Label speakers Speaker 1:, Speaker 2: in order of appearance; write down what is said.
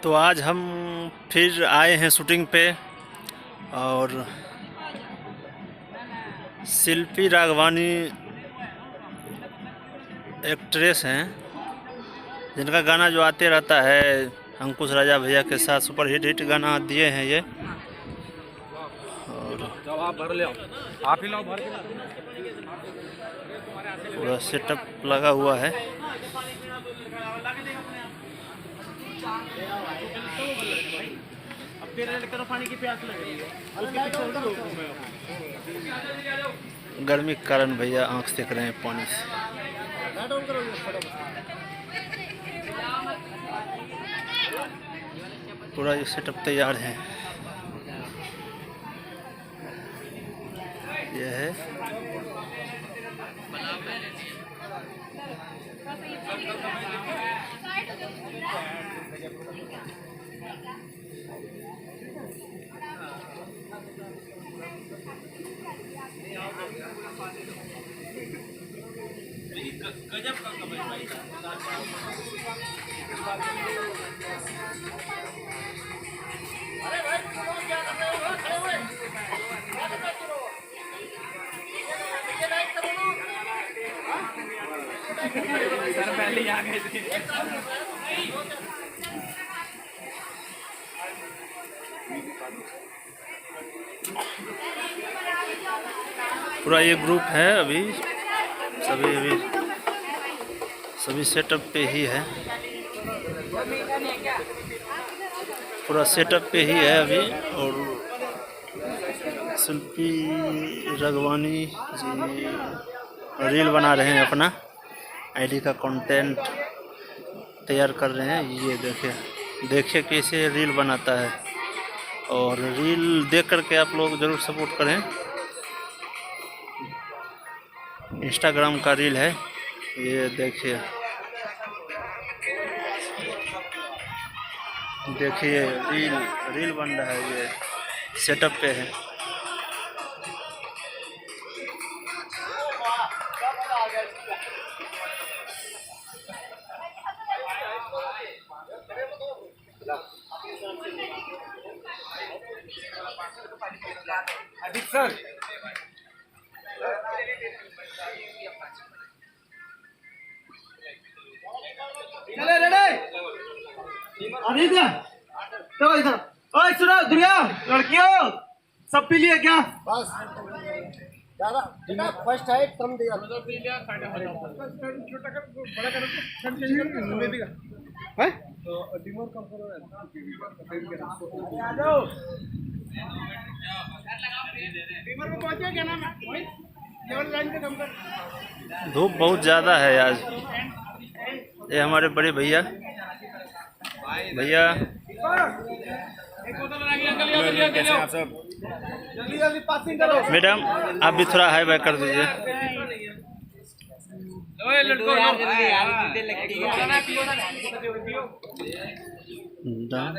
Speaker 1: तो आज हम फिर आए हैं शूटिंग पे और शिल्पी राघवानी एक्ट्रेस हैं जिनका गाना जो आते रहता है अंकुश राजा भैया के साथ सुपर हिट गाना दिए हैं ये। और
Speaker 2: आप भर ले आप ही लो भर
Speaker 1: पूरा सेटअप लगा हुआ है।
Speaker 2: पानी की प्यास लग रही है।
Speaker 1: गर्मी के कारण भैया आंख सेक रहे हैं पानी से। पूरा ये सेटअप तैयार है। यह है
Speaker 2: गजब का भाई। सर पहले आ गए थे।
Speaker 1: पूरा ये ग्रुप है अभी सभी सेटअप पे ही है। पूरा सेटअप पे ही है अभी। और शिल्पी राघवानी जी रील बना रहे हैं, अपना आईडी का कंटेंट तैयार कर रहे हैं। ये देखिए कैसे रील बनाता है। और रील देख करके आप लोग ज़रूर सपोर्ट करें। इंस्टाग्राम का रील है ये। देखिए रील बन रहा है, ये सेटअप पे है।
Speaker 2: अधिक सर तो इधर ओए सुनो दुनिया लड़कियों सब पी लिए क्या?
Speaker 3: बस ज़्यादा फर्स्ट हाइट कम दिया
Speaker 2: छोटा कर बड़ा कर है तो डिमोर कम करो आ जाओ डिमोर में पहुंचे क्या नाम है भाई ये वाली लाइन पे कम कर।
Speaker 1: धूप बहुत ज़्यादा है आज। ये हमारे बड़े भैया
Speaker 2: जल्दी जल्दी पासिंग करो।
Speaker 1: मैडम आप भी थोड़ा हाई बाय कर दीजिए।
Speaker 2: ओए लड़को
Speaker 1: डन।